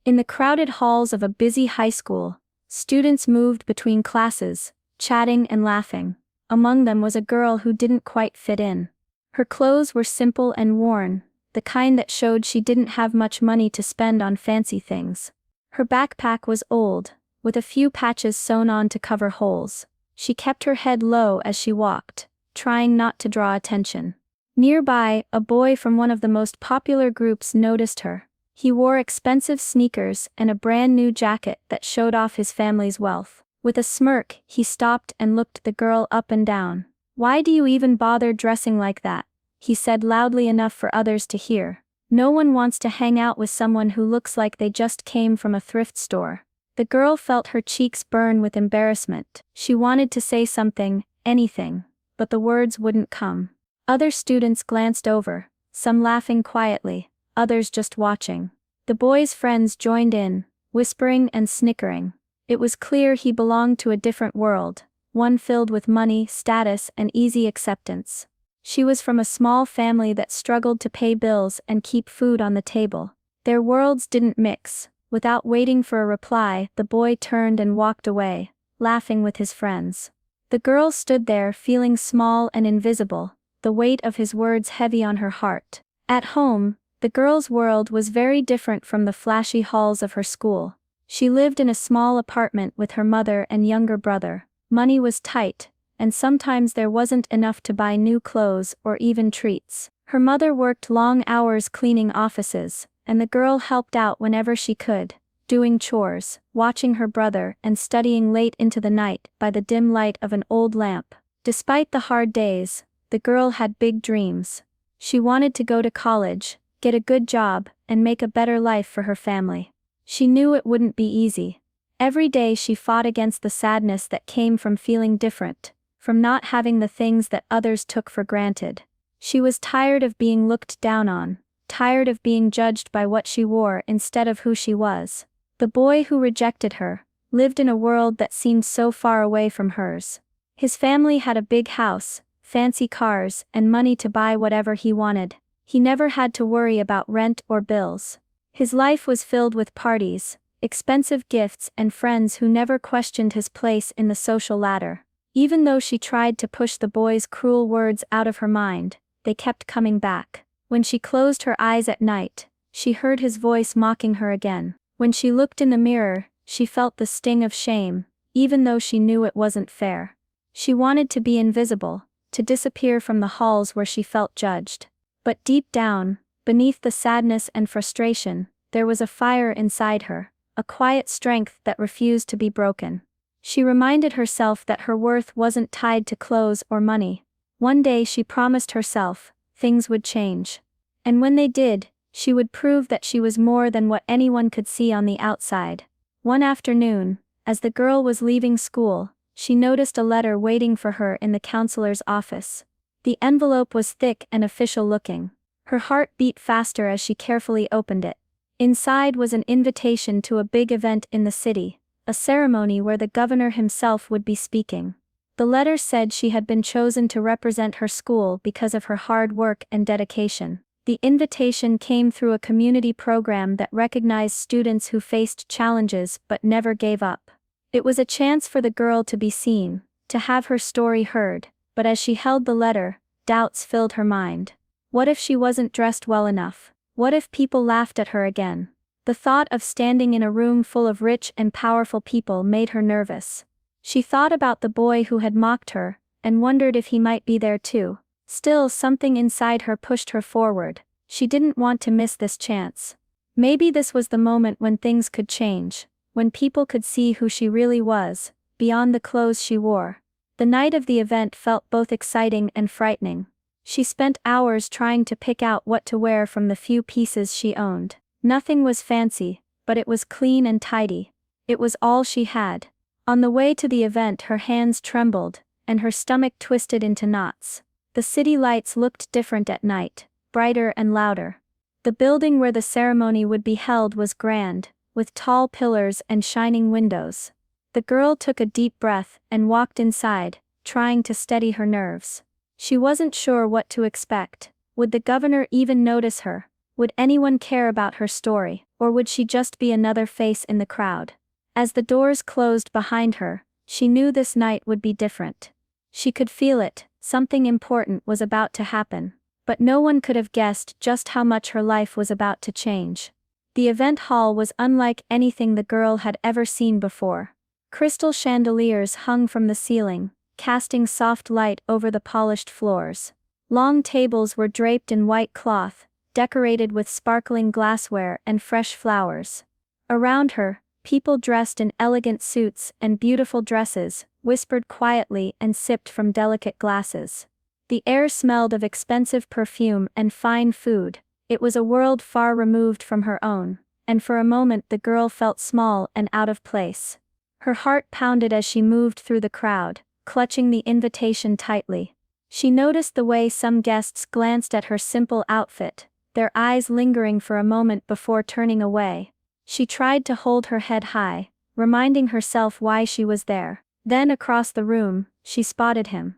In the crowded halls of a busy high school, students moved between classes, chatting and laughing. Among them was a girl who didn't quite fit in. Her clothes were simple and worn, the kind that showed she didn't have much money to spend on fancy things. Her backpack was old, with a few patches sewn on to cover holes. She kept her head low as she walked, trying not to draw attention. Nearby, a boy from one of the most popular groups noticed her. He wore expensive sneakers and a brand new jacket that showed off his family's wealth. With a smirk, he stopped and looked the girl up and down. "Why do you even bother dressing like that?" he said loudly enough for others to hear. "No one wants to hang out with someone who looks like they just came from a thrift store." The girl felt her cheeks burn with embarrassment. She wanted to say something, anything, but the words wouldn't come. Other students glanced over, some laughing quietly, others just watching. The boy's friends joined in, whispering and snickering. It was clear he belonged to a different world, one filled with money, status, and easy acceptance. She was from a small family that struggled to pay bills and keep food on the table. Their worlds didn't mix. Without waiting for a reply, the boy turned and walked away, laughing with his friends. The girl stood there feeling small and invisible, the weight of his words heavy on her heart. At home, the girl's world was very different from the flashy halls of her school. She lived in a small apartment with her mother and younger brother. Money was tight, and sometimes there wasn't enough to buy new clothes or even treats. Her mother worked long hours cleaning offices, and the girl helped out whenever she could, doing chores, watching her brother, and studying late into the night by the dim light of an old lamp. Despite the hard days, the girl had big dreams. She wanted to go to college, get a good job, and make a better life for her family. She knew it wouldn't be easy. Every day she fought against the sadness that came from feeling different, from not having the things that others took for granted. She was tired of being looked down on, tired of being judged by what she wore instead of who she was. The boy who rejected her lived in a world that seemed so far away from hers. His family had a big house, fancy cars, and money to buy whatever he wanted. He never had to worry about rent or bills. His life was filled with parties, expensive gifts, and friends who never questioned his place in the social ladder. Even though she tried to push the boy's cruel words out of her mind, they kept coming back. When she closed her eyes at night, she heard his voice mocking her again. When she looked in the mirror, she felt the sting of shame, even though she knew it wasn't fair. She wanted to be invisible, to disappear from the halls where she felt judged. But deep down, beneath the sadness and frustration, there was a fire inside her, a quiet strength that refused to be broken. She reminded herself that her worth wasn't tied to clothes or money. One day she promised herself, things would change. And when they did, she would prove that she was more than what anyone could see on the outside. One afternoon, as the girl was leaving school, she noticed a letter waiting for her in the counselor's office. The envelope was thick and official-looking. Her heart beat faster as she carefully opened it. Inside was an invitation to a big event in the city, a ceremony where the governor himself would be speaking. The letter said she had been chosen to represent her school because of her hard work and dedication. The invitation came through a community program that recognized students who faced challenges but never gave up. It was a chance for the girl to be seen, to have her story heard, but as she held the letter, doubts filled her mind. What if she wasn't dressed well enough? What if people laughed at her again? The thought of standing in a room full of rich and powerful people made her nervous. She thought about the boy who had mocked her, and wondered if he might be there too. Still, something inside her pushed her forward. She didn't want to miss this chance. Maybe this was the moment when things could change, when people could see who she really was, beyond the clothes she wore. The night of the event felt both exciting and frightening. She spent hours trying to pick out what to wear from the few pieces she owned. Nothing was fancy, but it was clean and tidy. It was all she had. On the way to the event, her hands trembled, and her stomach twisted into knots. The city lights looked different at night, brighter and louder. The building where the ceremony would be held was grand, with tall pillars and shining windows. The girl took a deep breath and walked inside, trying to steady her nerves. She wasn't sure what to expect. Would the governor even notice her? Would anyone care about her story? Or would she just be another face in the crowd? As the doors closed behind her, she knew this night would be different. She could feel it, something important was about to happen. But no one could have guessed just how much her life was about to change. The event hall was unlike anything the girl had ever seen before. Crystal chandeliers hung from the ceiling, casting soft light over the polished floors. Long tables were draped in white cloth, decorated with sparkling glassware and fresh flowers. Around her, people dressed in elegant suits and beautiful dresses, whispered quietly and sipped from delicate glasses. The air smelled of expensive perfume and fine food. It was a world far removed from her own, and for a moment the girl felt small and out of place. Her heart pounded as she moved through the crowd, clutching the invitation tightly. She noticed the way some guests glanced at her simple outfit, their eyes lingering for a moment before turning away. She tried to hold her head high, reminding herself why she was there. Then across the room, she spotted him.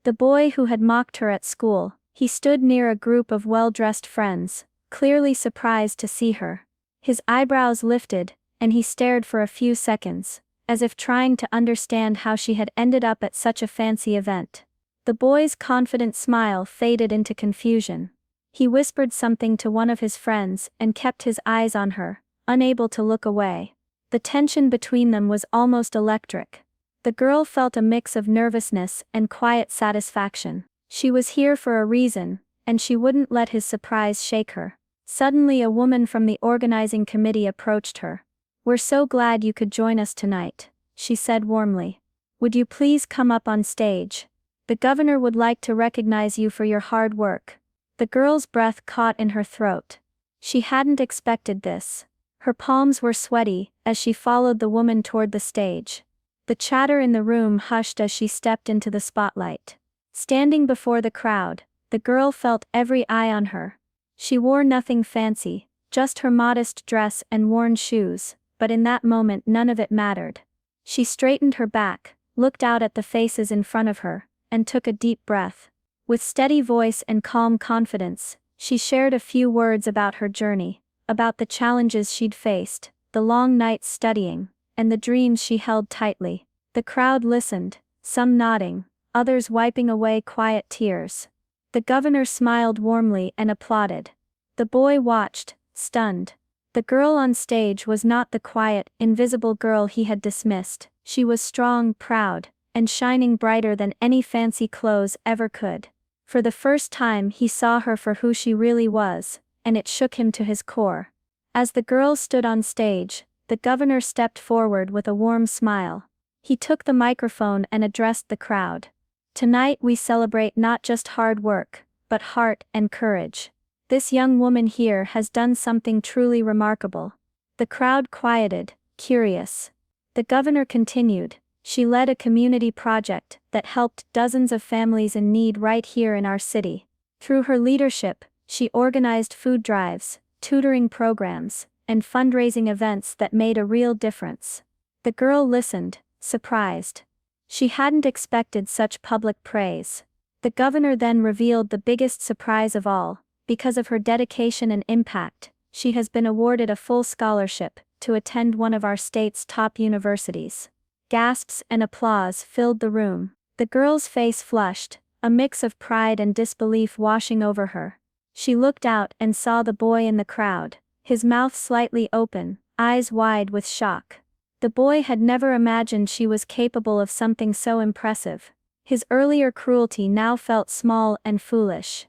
The boy who had mocked her at school. He stood near a group of well-dressed friends, clearly surprised to see her. His eyebrows lifted, and he stared for a few seconds, as if trying to understand how she had ended up at such a fancy event. The boy's confident smile faded into confusion. He whispered something to one of his friends and kept his eyes on her, unable to look away. The tension between them was almost electric. The girl felt a mix of nervousness and quiet satisfaction. She was here for a reason, and she wouldn't let his surprise shake her. Suddenly a woman from the organizing committee approached her. "We're so glad you could join us tonight," she said warmly. "Would you please come up on stage? The governor would like to recognize you for your hard work." The girl's breath caught in her throat. She hadn't expected this. Her palms were sweaty as she followed the woman toward the stage. The chatter in the room hushed as she stepped into the spotlight. Standing before the crowd, the girl felt every eye on her. She wore nothing fancy, just her modest dress and worn shoes, but in that moment none of it mattered. She straightened her back, looked out at the faces in front of her, and took a deep breath. With steady voice and calm confidence, she shared a few words about her journey, about the challenges she'd faced, the long nights studying, and the dreams she held tightly. The crowd listened, some nodding, others wiping away quiet tears. The governor smiled warmly and applauded. The boy watched, stunned. The girl on stage was not the quiet, invisible girl he had dismissed. She was strong, proud, and shining brighter than any fancy clothes ever could. For the first time he saw her for who she really was, and it shook him to his core. As the girl stood on stage, the governor stepped forward with a warm smile. He took the microphone and addressed the crowd. "Tonight we celebrate not just hard work, but heart and courage. This young woman here has done something truly remarkable." The crowd quieted, curious. The governor continued. "She led a community project that helped dozens of families in need right here in our city. Through her leadership, she organized food drives, tutoring programs, and fundraising events that made a real difference." The girl listened, surprised. She hadn't expected such public praise. The governor then revealed the biggest surprise of all. Because of her dedication and impact, she has been awarded a full scholarship to attend one of our state's top universities. Gasps and applause filled the room. The girl's face flushed, a mix of pride and disbelief washing over her. She looked out and saw the boy in the crowd, his mouth slightly open, eyes wide with shock. The boy had never imagined she was capable of something so impressive. His earlier cruelty now felt small and foolish.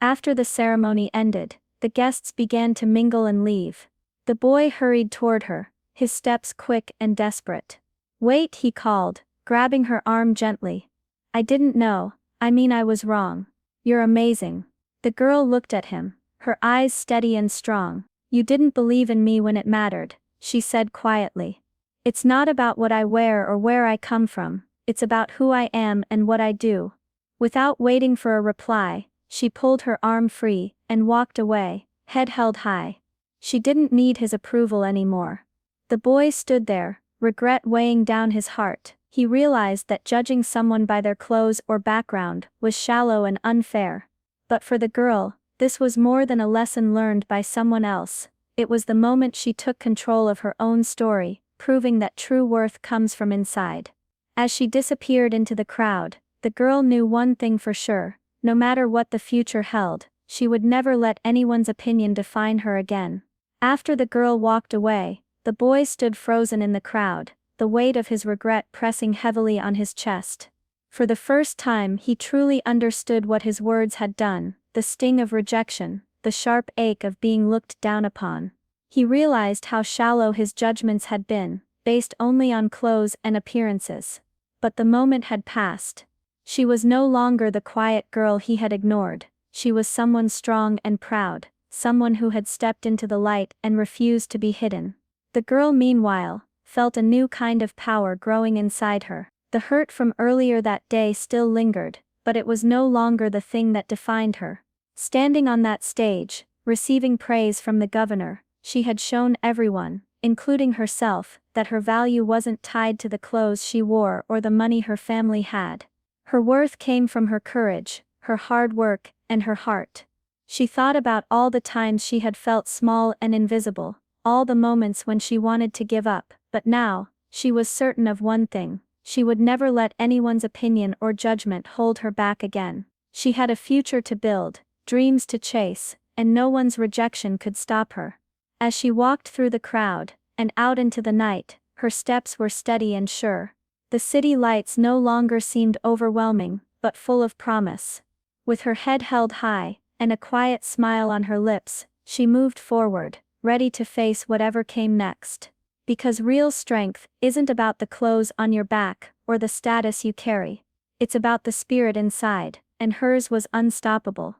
After the ceremony ended, the guests began to mingle and leave. The boy hurried toward her, his steps quick and desperate. "Wait," he called, grabbing her arm gently. "I didn't know, I was wrong. You're amazing." The girl looked at him, her eyes steady and strong. "You didn't believe in me when it mattered," she said quietly. "It's not about what I wear or where I come from, it's about who I am and what I do." Without waiting for a reply, she pulled her arm free and walked away, head held high. She didn't need his approval anymore. The boy stood there, regret weighing down his heart. He realized that judging someone by their clothes or background was shallow and unfair. But for the girl, this was more than a lesson learned by someone else. It was the moment she took control of her own story, proving that true worth comes from inside. As she disappeared into the crowd, the girl knew one thing for sure: no matter what the future held, she would never let anyone's opinion define her again. After the girl walked away, the boy stood frozen in the crowd, the weight of his regret pressing heavily on his chest. For the first time he truly understood what his words had done, the sting of rejection, the sharp ache of being looked down upon. He realized how shallow his judgments had been, based only on clothes and appearances. But the moment had passed. She was no longer the quiet girl he had ignored. She was someone strong and proud, someone who had stepped into the light and refused to be hidden. The girl, meanwhile, felt a new kind of power growing inside her. The hurt from earlier that day still lingered, but it was no longer the thing that defined her. Standing on that stage, receiving praise from the governor, she had shown everyone, including herself, that her value wasn't tied to the clothes she wore or the money her family had. Her worth came from her courage, her hard work, and her heart. She thought about all the times she had felt small and invisible, all the moments when she wanted to give up, but now, she was certain of one thing: she would never let anyone's opinion or judgment hold her back again. She had a future to build, dreams to chase, and no one's rejection could stop her. As she walked through the crowd, and out into the night, her steps were steady and sure. The city lights no longer seemed overwhelming, but full of promise. With her head held high, and a quiet smile on her lips, she moved forward, ready to face whatever came next. Because real strength isn't about the clothes on your back, or the status you carry. It's about the spirit inside, and hers was unstoppable.